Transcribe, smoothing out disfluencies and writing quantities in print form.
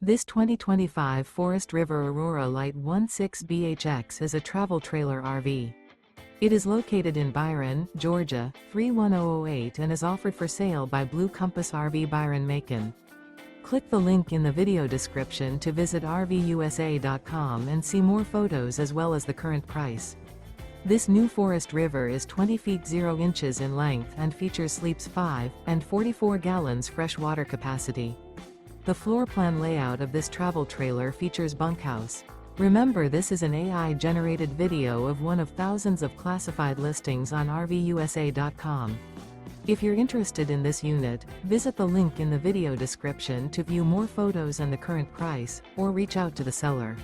This 2025 Forest River Aurora Light 16BHX is a travel trailer RV. It is located in Byron, Georgia, 31008 and is offered for sale by Blue Compass RV Byron-Macon. Click the link in the video description to visit RVUSA.com and see more photos as well as the current price. This new Forest River is 20 feet 0 inches in length and features sleeps 5 and 44 gallons fresh water capacity. The floor plan layout of this travel trailer features bunkhouse. Remember, this is an AI-generated video of one of thousands of classified listings on RVUSA.com. If you're interested in this unit, visit the link in the video description to view more photos and the current price, or reach out to the seller.